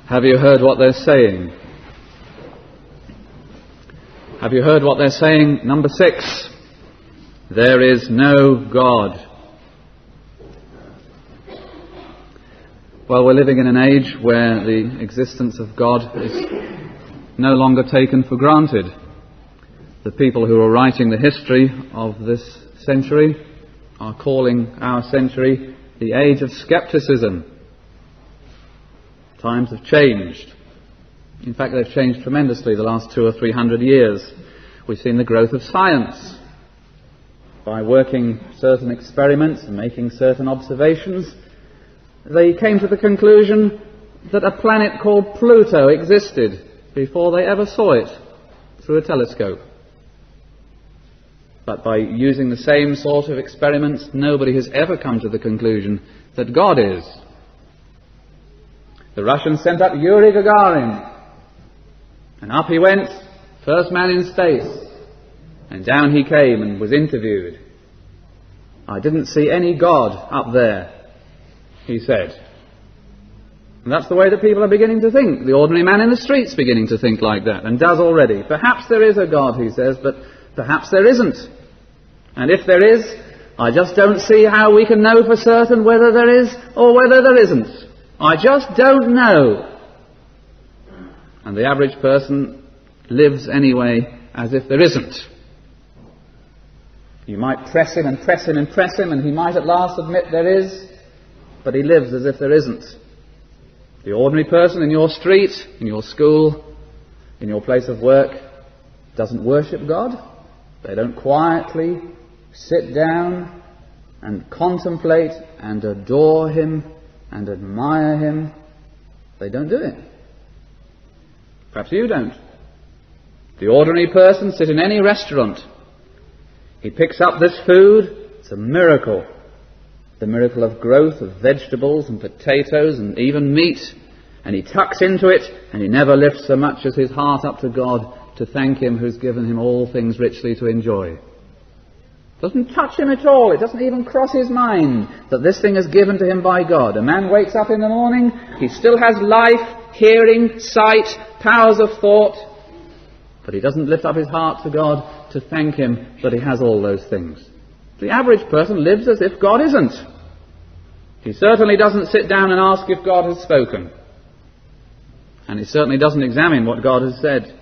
Have you heard what they're saying? Have you heard what they're saying? Number 6. There is no God. Well, we're living in an age where the existence of God is no longer taken for granted. The people who are writing the history of this century are calling our century the age of skepticism. Times have changed. In fact, they've changed tremendously the last 200 or 300 years. We've seen the growth of science. By working certain experiments and making certain observations, they came to the conclusion that a planet called Pluto existed before they ever saw it through a telescope. But by using the same sort of experiments, nobody has ever come to the conclusion that God is. The Russians sent up Yuri Gagarin, and up he went, first man in space, and down he came and was interviewed. I didn't see any God up there, he said. And that's the way that people are beginning to think. The ordinary man in the street's beginning to think like that, and does already. Perhaps there is a God, he says, but perhaps there isn't. And if there is, I just don't see how we can know for certain whether there is or whether there isn't. I just don't know. And the average person lives anyway as if there isn't. You might press him and press him and press him, and he might at last admit there is, but he lives as if there isn't. The ordinary person in your street, in your school, in your place of work, doesn't worship God. They don't quietly sit down and contemplate and adore Him and admire Him. They don't do it. Perhaps you don't. The ordinary person sits in any restaurant. He picks up this food. It's a miracle. The miracle of growth of vegetables and potatoes and even meat. And he tucks into it, and he never lifts so much as his heart up to God to thank Him who's given him all things richly to enjoy. Doesn't touch him at all. It doesn't even cross his mind that this thing is given to him by God. A man wakes up in the morning, he still has life, hearing, sight, powers of thought, but he doesn't lift up his heart to God to thank Him that he has all those things. The average person lives as if God isn't. He certainly doesn't sit down and ask if God has spoken. And he certainly doesn't examine what God has said.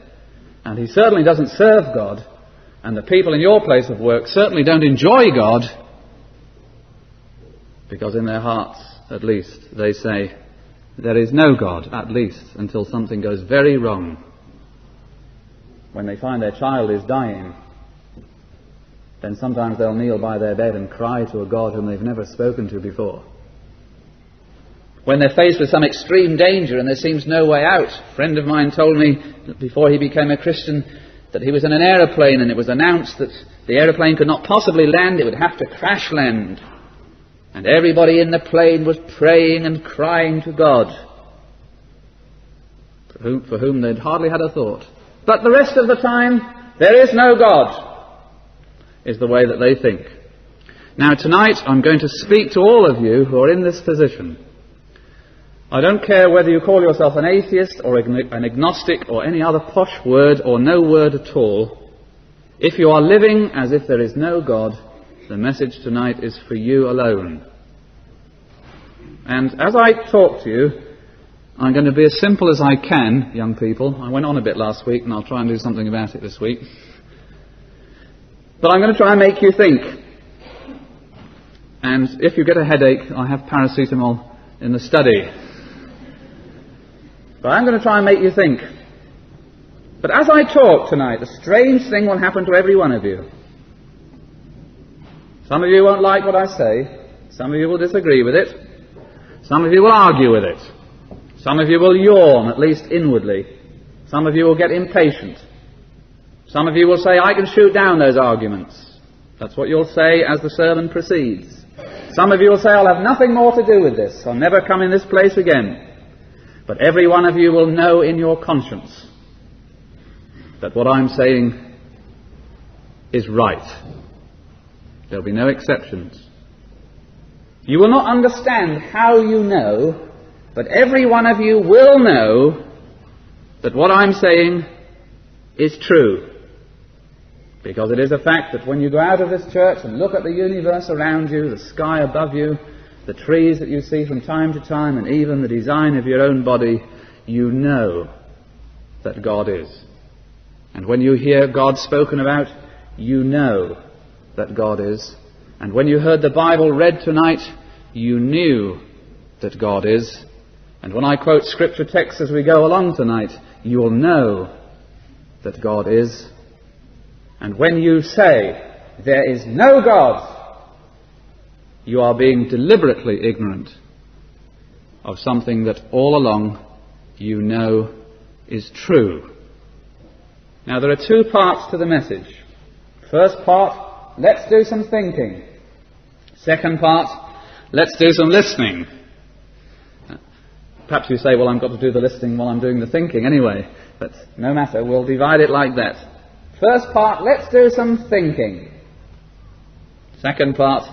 And he certainly doesn't serve God. And the people in your place of work certainly don't enjoy God, because in their hearts, at least, they say, there is no God, at least, until something goes very wrong. When they find their child is dying, then sometimes they'll kneel by their bed and cry to a God whom they've never spoken to before. When they're faced with some extreme danger and there seems no way out. A friend of mine told me that before he became a Christian that he was in an aeroplane, and it was announced that the aeroplane could not possibly land, it would have to crash land. And everybody in the plane was praying and crying to God, for whom they'd hardly had a thought. But the rest of the time, there is no God, is the way that they think. Now tonight I'm going to speak to all of you who are in this position. I don't care whether you call yourself an atheist or an agnostic or any other posh word or no word at all. If you are living as if there is no God, the message tonight is for you alone. And as I talk to you, I'm going to be as simple as I can, young people. I went on a bit last week, and I'll try and do something about it this week. But I'm going to try and make you think. And if you get a headache, I have paracetamol in the study. But I'm going to try and make you think. But as I talk tonight, a strange thing will happen to every one of you. Some of you won't like what I say. Some of you will disagree with it. Some of you will argue with it. Some of you will yawn, at least inwardly. Some of you will get impatient. Some of you will say, I can shoot down those arguments. That's what you'll say as the sermon proceeds. Some of you will say, I'll have nothing more to do with this. I'll never come in this place again. But every one of you will know in your conscience that what I'm saying is right. There'll be no exceptions. You will not understand how you know but every one of you will know that what I'm saying is true. Because it is a fact that when you go out of this church and look at the universe around you, the sky above you, the trees that you see from time to time, and even the design of your own body, you know that God is. And when you hear God spoken about, you know that God is. And when you heard the Bible read tonight, you knew that God is. And when I quote scripture texts as we go along tonight, you will know that God is. And when you say, there is no God, you are being deliberately ignorant of something that all along you know is true. Now there are two parts to the message. First part, let's do some thinking. Second part, let's do some listening. Perhaps you say, well, I've got to do the listening while I'm doing the thinking anyway. But no matter, we'll divide it like that. First part, let's do some thinking. Second part,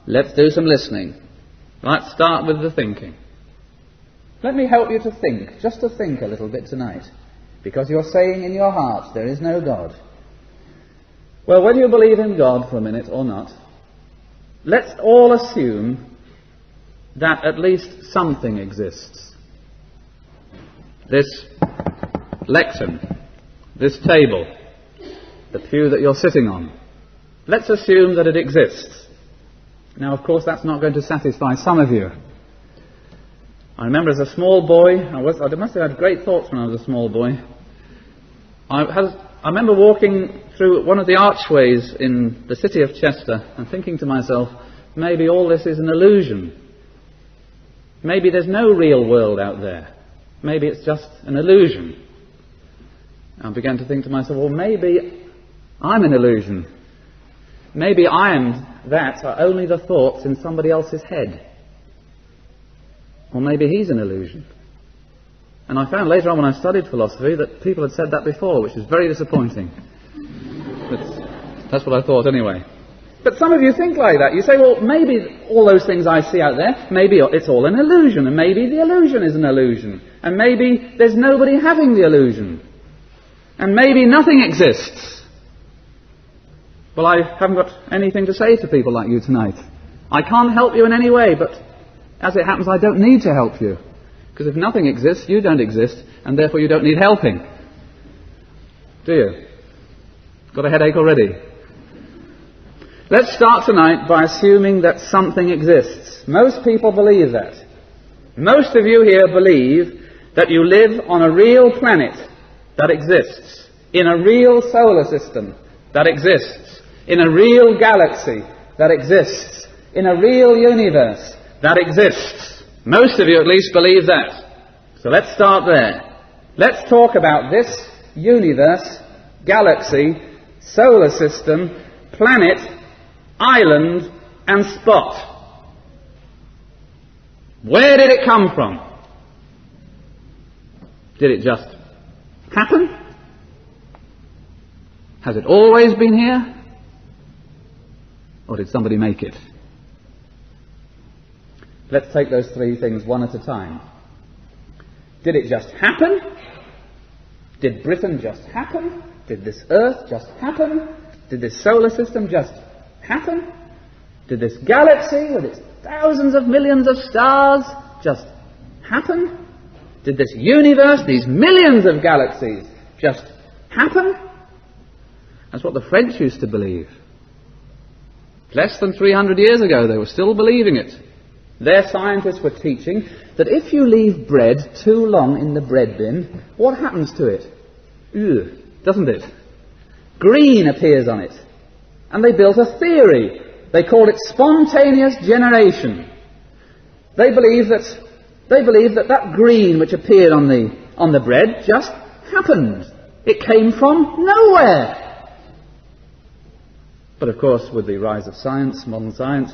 let's do some listening. Let's start with the thinking. Let me help you to think, just to think a little bit tonight. Because you're saying in your heart, there is no God. Well, whether you believe in God for a minute or not, let's all assume that at least something exists. This lectern, this table, the pew that you're sitting on. Let's assume that it exists. Now, of course, that's not going to satisfy some of you. I remember as a small boy, I must have had great thoughts when I was a small boy. I remember walking through one of the archways in the city of Chester and thinking to myself, maybe all this is an illusion. Maybe there's no real world out there. Maybe it's just an illusion. I began to think to myself, well, maybe I'm an illusion. Maybe I and that are only the thoughts in somebody else's head. Or maybe he's an illusion. And I found later on when I studied philosophy that people had said that before, which is very disappointing. But that's what I thought anyway. But some of you think like that. You say, well, maybe all those things I see out there, maybe it's all an illusion, and maybe the illusion is an illusion, and maybe there's nobody having the illusion, and maybe nothing exists. Well, I haven't got anything to say to people like you tonight. I can't help you in any way, but as it happens, I don't need to help you. Because if nothing exists, you don't exist, and therefore you don't need helping. Do you? Got a headache already? Let's start tonight by assuming that something exists. Most people believe that. Most of you here believe that you live on a real planet that exists, in a real solar system that exists, in a real galaxy that exists, in a real universe that exists. Most of you at least believe that. So let's start there. Let's talk about this universe, galaxy, solar system, planet, island, and spot. Where did it come from? Did it just happen? Has it always been here? Or did somebody make it? Let's take those three things one at a time. Did it just happen? Did Britain just happen? Did this Earth just happen? Did this solar system just happen? Did this galaxy with its thousands of millions of stars just happen? Did this universe, these millions of galaxies, just happen? That's what the French used to believe. Less than 300 years ago, they were still believing it. Their scientists were teaching that if you leave bread too long in the bread bin, what happens to it? Ugh, doesn't it? Green appears on it. And they built a theory. They called it spontaneous generation. They believed that green which appeared on the bread just happened. It came from nowhere. But of course, with the rise of science, modern science,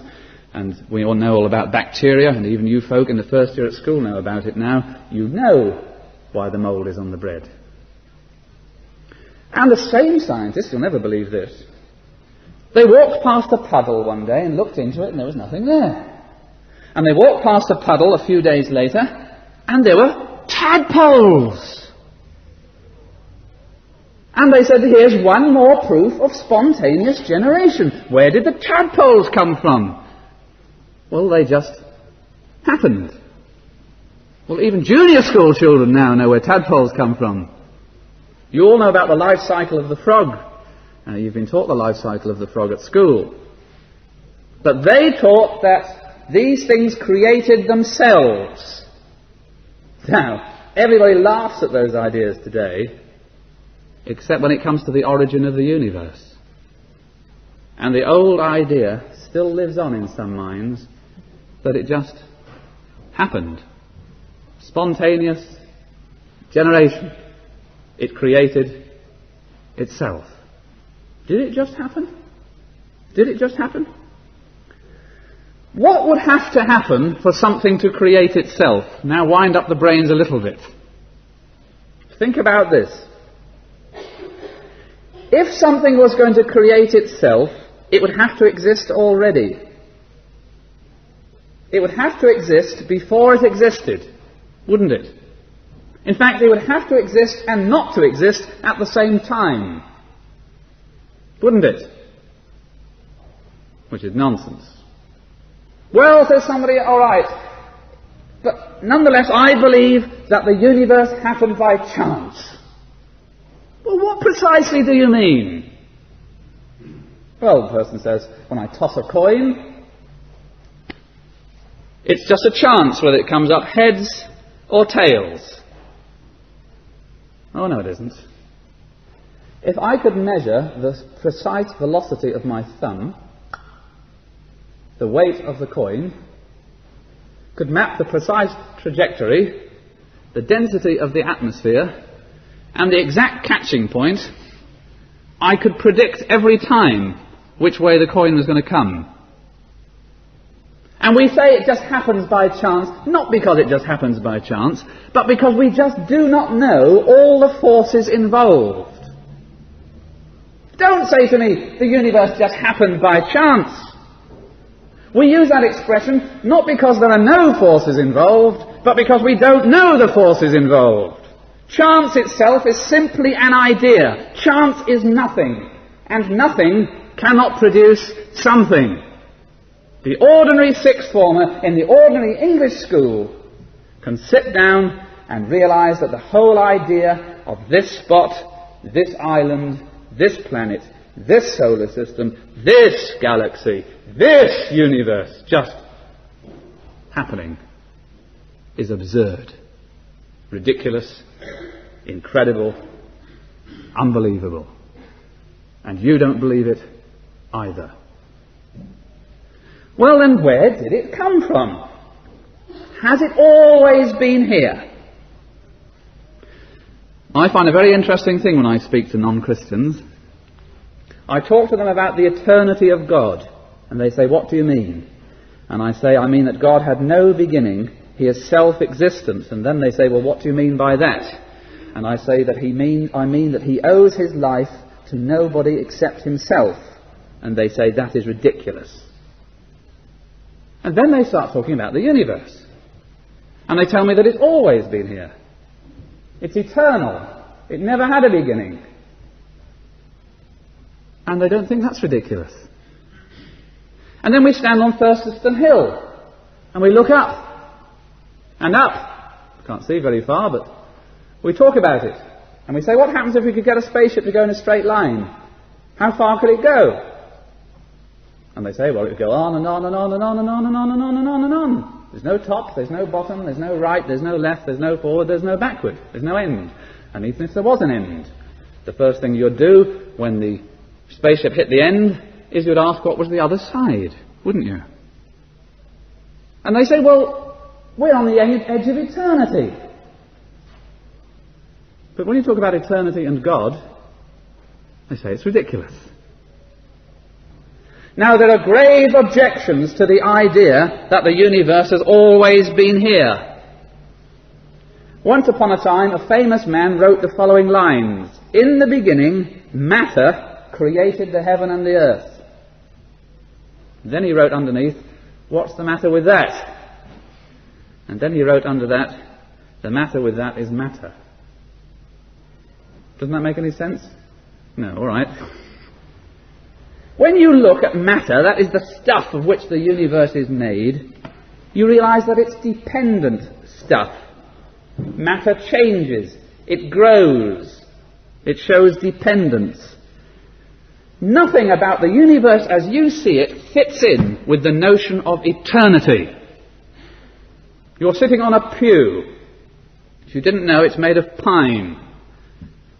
and we all know all about bacteria, and even you folk in the first year at school know about it now. You know why the mould is on the bread. And the same scientists, you'll never believe this, they walked past a puddle one day and looked into it and there was nothing there. And they walked past a puddle a few days later And there were tadpoles. And they said, here's one more proof of spontaneous generation. Where did the tadpoles come from? Well, they just happened. Well, even junior school children now know where tadpoles come from. You all know about the life cycle of the frog. You've been taught the life cycle of the frog at school. But they taught that these things created themselves. Now, everybody laughs at those ideas today, except when it comes to the origin of the universe. And the old idea still lives on in some minds that it just happened. Spontaneous generation. It created itself. Did it just happen? Did it just happen? What would have to happen for something to create itself? Now wind up the brains a little bit. Think about this. If something was going to create itself, it would have to exist already. It would have to exist before it existed, wouldn't it? In fact, it would have to exist and not to exist at the same time, wouldn't it? Which is nonsense. Well, says somebody, all right, but nonetheless I believe that the universe happened by chance. Well, what precisely do you mean? Well, the person says, when I toss a coin, it's just a chance whether it comes up heads or tails. Oh, no, it isn't. If I could measure the precise velocity of my thumb, the weight of the coin, could map the precise trajectory, the density of the atmosphere, and the exact catching point, I could predict every time which way the coin was going to come. And we say it just happens by chance, not because it just happens by chance, but because we just do not know all the forces involved. Don't say to me, the universe just happened by chance. We use that expression not because there are no forces involved, but because we don't know the forces involved. Chance itself is simply an idea. Chance is nothing, and nothing cannot produce something. The ordinary sixth former in the ordinary English school can sit down and realize that the whole idea of this spot, this island, this planet, this solar system, this galaxy, this universe just happening is absurd, ridiculous, incredible, unbelievable. And you don't believe it either. Well, then where did it come from? Has it always been here? I find a very interesting thing when I speak to non-Christians. I talk to them about the eternity of God, and they say, what do you mean? And I say, I mean that God had no beginning, he is self-existent. And then they say, well, what do you mean by that? And I say that I mean that he owes his life to nobody except himself. And they say, that is ridiculous. And then they start talking about the universe. And they tell me that it's always been here. It's eternal. It never had a beginning. And they don't think that's ridiculous. And then we stand on Thurston Hill and we look up and up. Can't see very far, but we talk about it. And we say, what happens if we could get a spaceship to go in a straight line? How far could it go? And they say, well, it would go on and on and on and on and on and on and on and on and on. There's no top, there's no bottom, there's no right, there's no left, there's no forward, there's no backward, there's no end. And even if there was an end, the first thing you'd do when the spaceship hit the end is you'd ask what was the other side, wouldn't you? And they say, well, we're on the edge of eternity. But when you talk about eternity and God, they say it's ridiculous. Now, there are grave objections to the idea that the universe has always been here. Once upon a time, a famous man wrote the following lines. In the beginning, matter created the heaven and the earth. Then he wrote underneath, what's the matter with that? And then he wrote under that, The matter with that is matter. Doesn't that make any sense? No, all right. When you look at matter, that is the stuff of which the universe is made, you realize that it's dependent stuff. Matter changes, it grows, it shows dependence. Nothing about the universe as you see it fits in with the notion of eternity. You're sitting on a pew. If you didn't know, it's made of pine.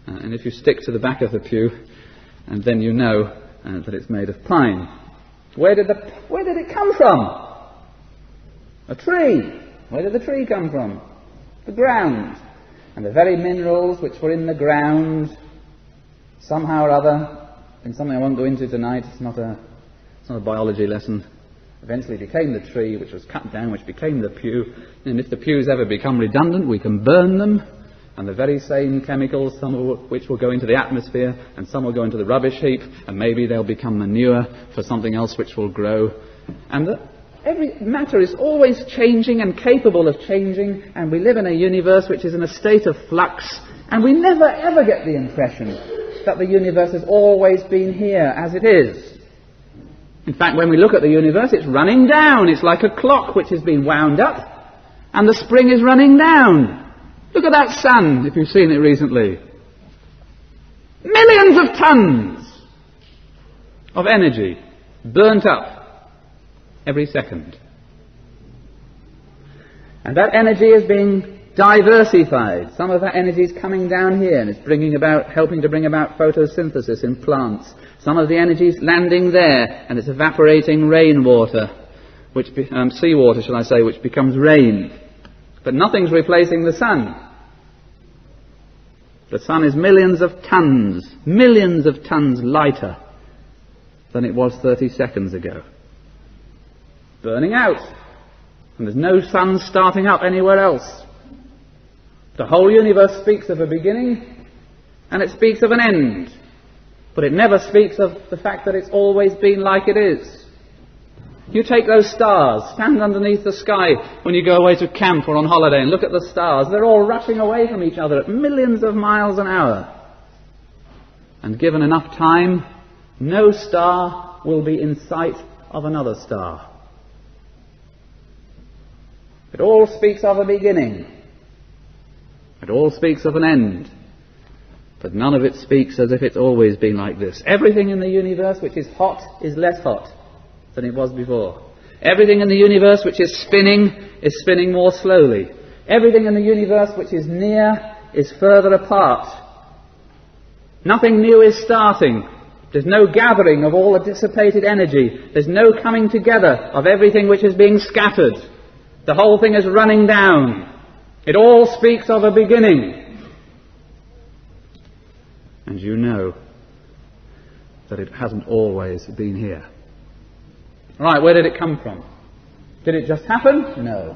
And if you stick to the back of the pew, and then you know that it's made of pine. Where did it come from? A tree. Where did the tree come from? The ground. And the very minerals which were in the ground, somehow or other, in something I won't go into tonight, it's not a biology lesson, eventually became the tree which was cut down, which became the pew. And if the pews ever become redundant, we can burn them. And the very same chemicals, some of which will go into the atmosphere, and some will go into the rubbish heap, and maybe they'll become manure for something else which will grow. And every matter is always changing and capable of changing, and we live in a universe which is in a state of flux, and we never ever get the impression that the universe has always been here as it is. In fact, when we look at the universe, it's running down. It's like a clock which has been wound up, and the spring is running down. Look at that sun, if you've seen it recently. Millions of tons of energy burnt up every second. And that energy is being diversified. Some of that energy is coming down here and it's helping to bring about photosynthesis in plants. Some of the energy is landing there and it's evaporating rainwater, seawater, shall I say, which becomes rain. But nothing's replacing the sun. The sun is millions of tons lighter than it was 30 seconds ago. Burning out. And there's no sun starting up anywhere else. The whole universe speaks of a beginning and it speaks of an end. But it never speaks of the fact that it's always been like it is. You take those stars, stand underneath the sky when you go away to camp or on holiday and look at the stars. They're all rushing away from each other at millions of miles an hour. And given enough time, no star will be in sight of another star. It all speaks of a beginning. It all speaks of an end. But none of it speaks as if it's always been like this. Everything in the universe which is hot is less hot than it was before. Everything in the universe which is spinning more slowly. Everything in the universe which is near is further apart. Nothing new is starting. There's no gathering of all the dissipated energy. There's no coming together of everything which is being scattered. The whole thing is running down. It all speaks of a beginning. And you know that it hasn't always been here. Right, where did it come from? Did it just happen? No.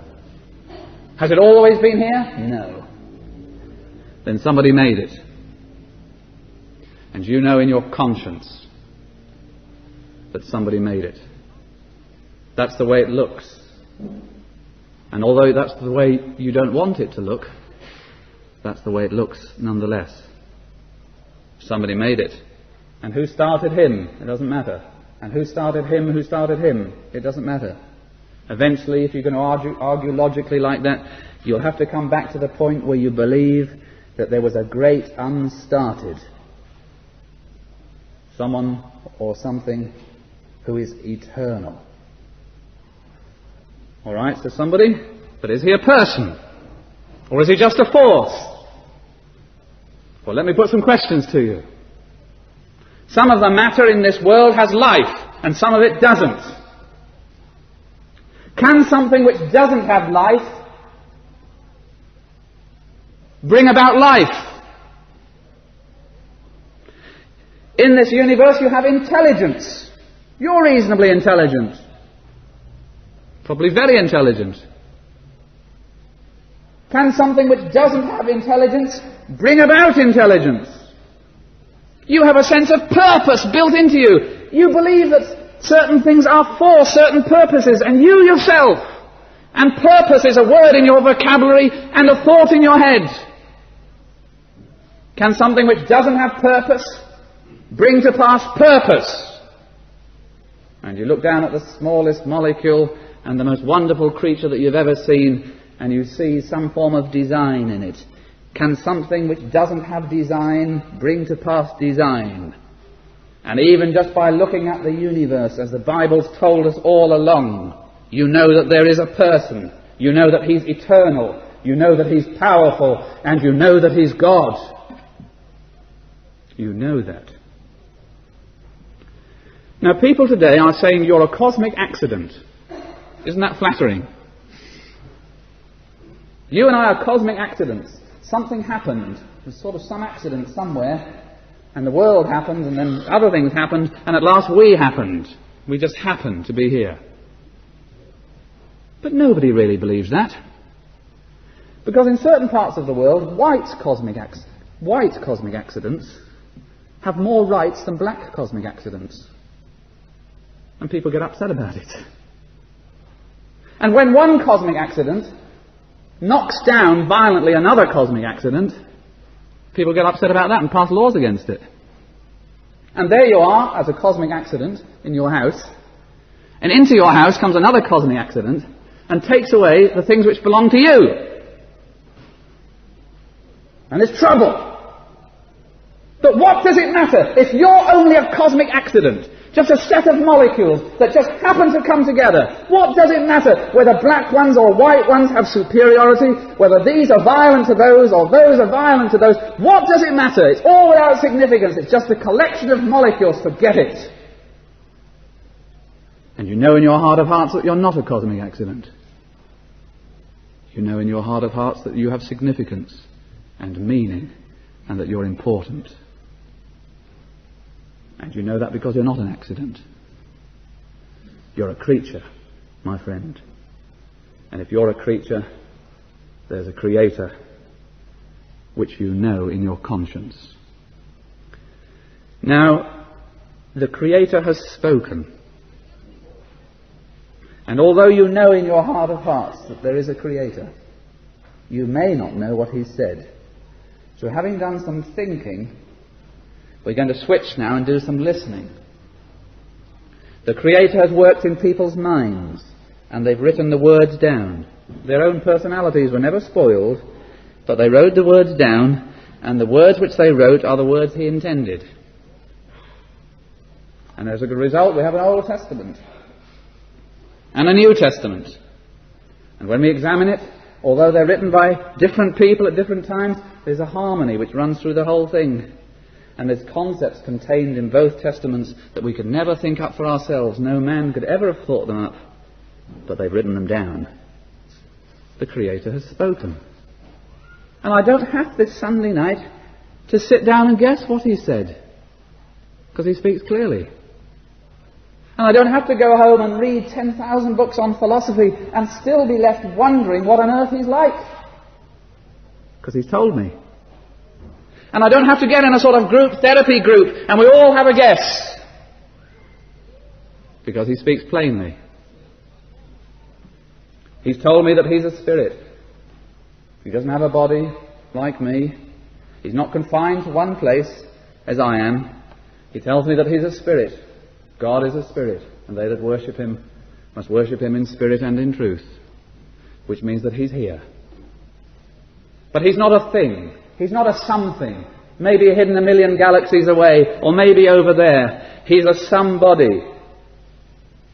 Has it always been here? No. Then somebody made it. And you know in your conscience that somebody made it. That's the way it looks. And although that's the way you don't want it to look, that's the way it looks nonetheless. Somebody made it. And who started him? It doesn't matter. And who started him? Who started him? It doesn't matter. Eventually, if you're going to argue logically like that, you'll have to come back to the point where you believe that there was a great unstarted someone or something who is eternal. All right, so somebody, but is he a person? Or is he just a force? Well, let me put some questions to you. Some of the matter in this world has life, and some of it doesn't. Can something which doesn't have life bring about life? In this universe you have intelligence. You're reasonably intelligent. Probably very intelligent. Can something which doesn't have intelligence bring about intelligence? You have a sense of purpose built into you. You believe that certain things are for certain purposes, and you yourself, And purpose is a word in your vocabulary and a thought in your head. Can something which doesn't have purpose bring to pass purpose? And you look down at the smallest molecule and the most wonderful creature that you've ever seen, and you see some form of design in it. Can something which doesn't have design bring to pass design? And even just by looking at the universe, as the Bible's told us all along, you know that there is a person. You know that he's eternal. You know that he's powerful. And you know that he's God. You know that. Now, people today are saying you're a cosmic accident. Isn't that flattering? You and I are cosmic accidents. Something happened. There's sort of some accident somewhere, and the world happened, and then other things happened, and at last we happened. We just happened to be here. But nobody really believes that. Because in certain parts of the world, white cosmic accidents have more rights than black cosmic accidents. And people get upset about it. And when one cosmic accident knocks down violently another cosmic accident, people get upset about that and pass laws against it. And there you are as a cosmic accident in your house, and into your house comes another cosmic accident and takes away the things which belong to you. And there's trouble. But what does it matter if you're only a cosmic accident? Just a set of molecules that just happen to come together. What does it matter whether black ones or white ones have superiority, whether these are violent to those or those are violent to those? What does it matter? It's all without significance. It's just a collection of molecules. Forget it. And you know in your heart of hearts that you're not a cosmic accident. You know in your heart of hearts that you have significance and meaning and that you're important. And you know that because you're not an accident. You're a creature, my friend. And if you're a creature, there's a creator which you know in your conscience. Now, the creator has spoken. And although you know in your heart of hearts that there is a creator, you may not know what he said. So having done some thinking, we're going to switch now and do some listening. The Creator has worked in people's minds, and they've written the words down. Their own personalities were never spoiled, but they wrote the words down, and the words which they wrote are the words He intended. And as a result, we have an Old Testament and a New Testament. And when we examine it, although they're written by different people at different times, there's a harmony which runs through the whole thing. And there's concepts contained in both testaments that we could never think up for ourselves. No man could ever have thought them up. But they've written them down. The Creator has spoken. And I don't have this Sunday night to sit down and guess what He said. Because He speaks clearly. And I don't have to go home and read 10,000 books on philosophy and still be left wondering what on earth He's like. Because He's told me. And I don't have to get in a sort of group therapy group and we all have a guess. Because He speaks plainly. He's told me that He's a spirit. He doesn't have a body like me. He's not confined to one place as I am. He tells me that He's a spirit. God is a spirit, and they that worship Him must worship Him in spirit and in truth. Which means that He's here. But He's not a thing. He's not a something, maybe hidden a million galaxies away, or maybe over there. He's a somebody.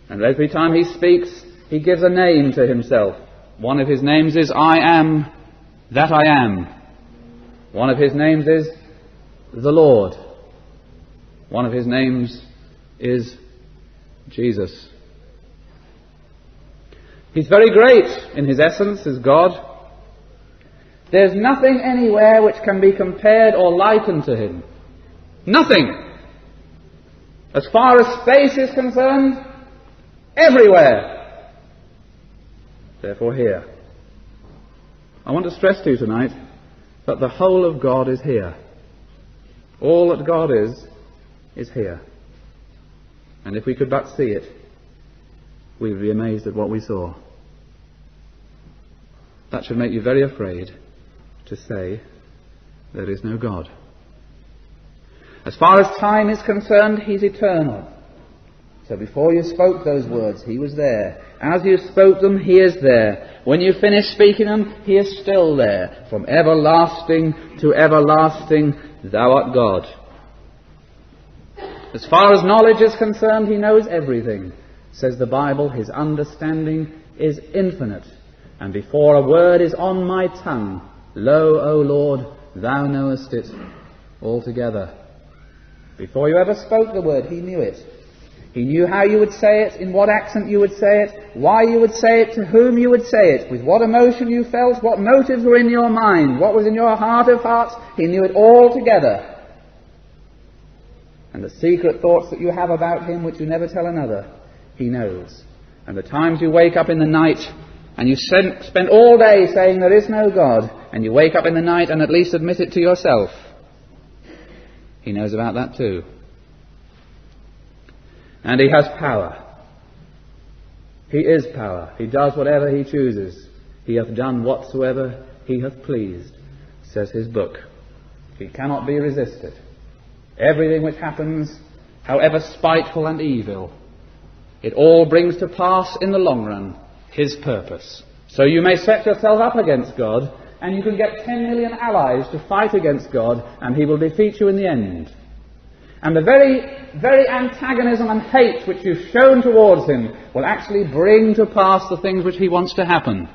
And every time He speaks, He gives a name to Himself. One of His names is I am that I am. One of His names is the Lord. One of His names is Jesus. He's very great in His essence as God. There's nothing anywhere which can be compared or likened to Him. Nothing. As far as space is concerned, everywhere. Therefore here. I want to stress to you tonight that the whole of God is here. All that God is here. And if we could but see it, we'd be amazed at what we saw. That should make you very afraid to say there is no God. As far as time is concerned, he's eternal. So before you spoke those words, he was there. As you spoke them, he is there. When you finish speaking them, he is still there. From everlasting to everlasting, thou art God. As far as knowledge is concerned, he knows everything. Says the Bible, his understanding is infinite. And before a word is on my tongue, lo, O Lord, thou knowest it altogether. Before you ever spoke the word, he knew it. He knew how you would say it, in what accent you would say it, why you would say it, to whom you would say it, with what emotion you felt, what motives were in your mind, what was in your heart of hearts. He knew it all together. And the secret thoughts that you have about him, which you never tell another, he knows. And the times you wake up in the night, and you spend all day saying there is no God, and you wake up in the night and at least admit it to yourself, he knows about that too. And he has power. He is power. He does whatever he chooses. He hath done whatsoever he hath pleased, says his book. He cannot be resisted. Everything which happens, however spiteful and evil, it all brings to pass in the long run his purpose. So you may set yourself up against God, and you can get 10 million allies to fight against God, and he will defeat you in the end. And the very antagonism and hate which you've shown towards him will actually bring to pass the things which he wants to happen.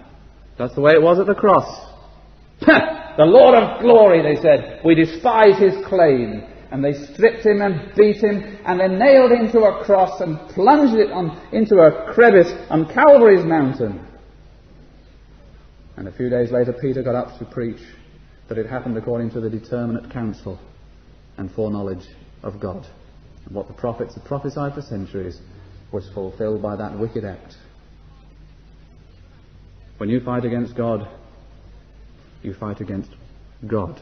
That's the way it was at the cross. The Lord of glory, they said, we despise his claim. And they stripped him and beat him and then nailed him to a cross and plunged it into a crevice on Calvary's mountain. And a few days later Peter got up to preach that it happened according to the determinate counsel and foreknowledge of God. And what the prophets had prophesied for centuries was fulfilled by that wicked act. When you fight against God, you fight against God.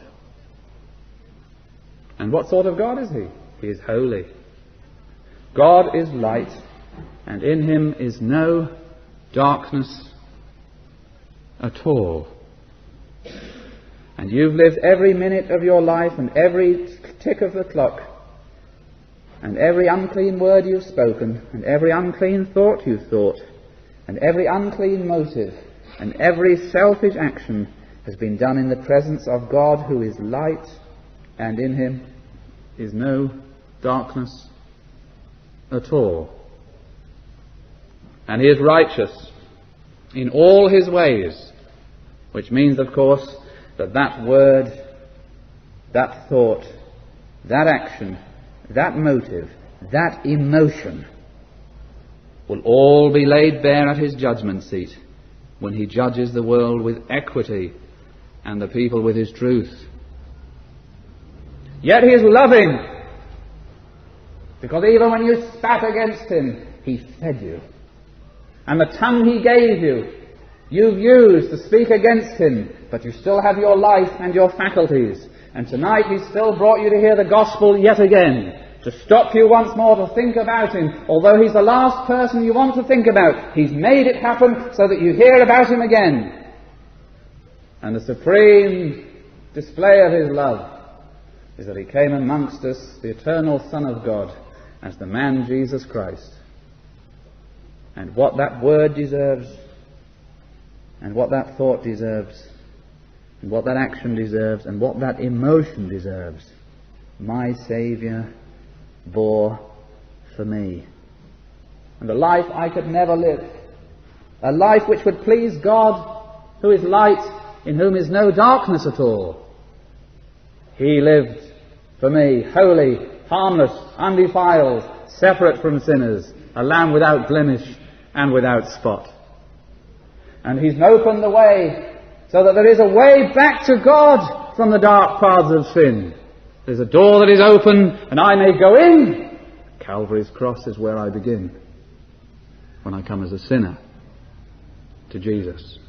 And what sort of God is he? He is holy. God is light, and in him is no darkness at all. And you've lived every minute of your life and every tick of the clock, and every unclean word you've spoken, and every unclean thought you've thought, and every unclean motive, and every selfish action has been done in the presence of God who is light, and in him is no darkness at all. And he is righteous in all his ways, which means, of course, that that word, that thought, that action, that motive, that emotion will all be laid bare at his judgment seat when he judges the world with equity and the people with his truth. Yet he is loving, because even when you spat against him, he fed you. And the tongue he gave you, you've used to speak against him, but you still have your life and your faculties. And tonight he's still brought you to hear the gospel yet again, to stop you once more to think about him. Although he's the last person you want to think about, he's made it happen so that you hear about him again. And the supreme display of his love is that he came amongst us, the eternal Son of God, as the man Jesus Christ. And what that word deserves, and what that thought deserves, and what that action deserves, and what that emotion deserves, my Saviour bore for me. And a life I could never live, a life which would please God, who is light, in whom is no darkness at all. He lived for me, holy, harmless, undefiled, separate from sinners, a lamb without blemish and without spot. And he's opened the way so that there is a way back to God from the dark paths of sin. There's a door that is open and I may go in. Calvary's cross is where I begin when I come as a sinner to Jesus.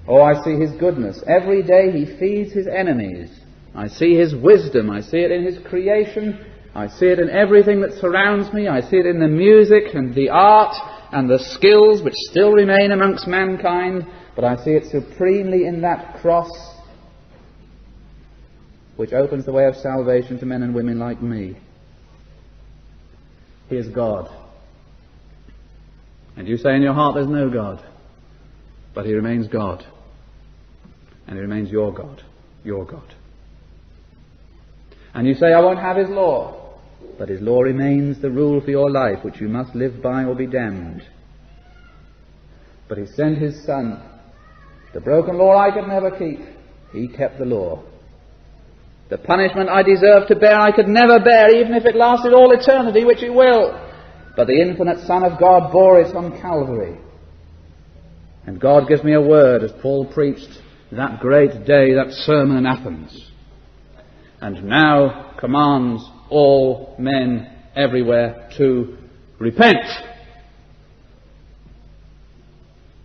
Oh, I see his goodness. Every day he feeds his enemies. I see his wisdom. I see it in his creation. I see it in everything that surrounds me. I see it in the music and the art and the skills which still remain amongst mankind. but I see it supremely in that cross which opens the way of salvation to men and women like me. He is God. And you say in your heart there's no God, but he remains God. And he remains your God, your God. And you say, I won't have his law, but his law remains the rule for your life, which you must live by or be damned. But he sent his Son. The broken law I could never keep. He kept the law. The punishment I deserved to bear I could never bear, even if it lasted all eternity, which it will. But the infinite Son of God bore it on Calvary. And God gives me a word, as Paul preached that great day, that sermon in Athens. And now commands all men everywhere to repent.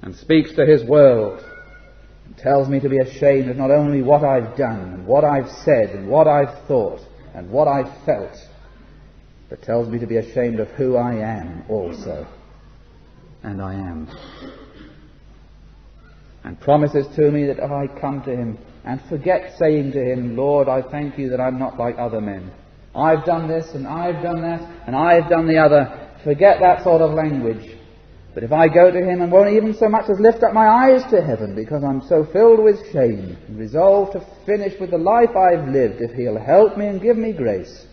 And speaks to his world. And tells me to be ashamed of not only what I've done, and what I've said, and what I've thought, and what I've felt, but tells me to be ashamed of who I am also. And I am. And promises to me that if I come to him and forget saying to him, Lord, I thank you that I'm not like other men. I've done this, and I've done that, and I've done the other. Forget that sort of language. But if I go to him and won't even so much as lift up my eyes to heaven, because I'm so filled with shame, and resolved to finish with the life I've lived, if he'll help me and give me grace.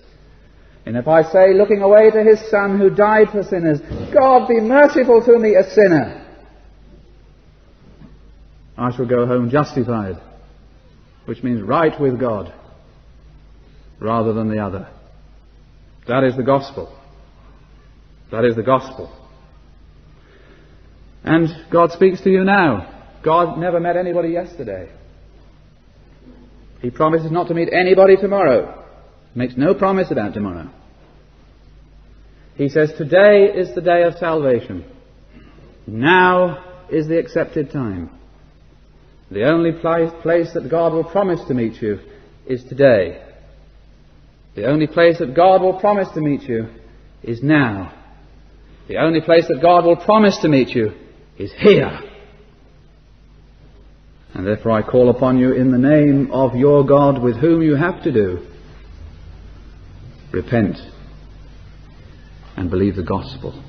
And if I say, looking away to his Son who died for sinners, God be merciful to me, a sinner, I shall go home justified, which means right with God, rather than the other. That is the gospel. That is the gospel. And God speaks to you now. God never met anybody yesterday. He promises not to meet anybody tomorrow. He makes no promise about tomorrow. He says today is the day of salvation. Now is the accepted time. The only place that God will promise to meet you is today. The only place that God will promise to meet you is now. The only place that God will promise to meet you is here. And therefore I call upon you in the name of your God, with whom you have to do. Repent and believe the gospel.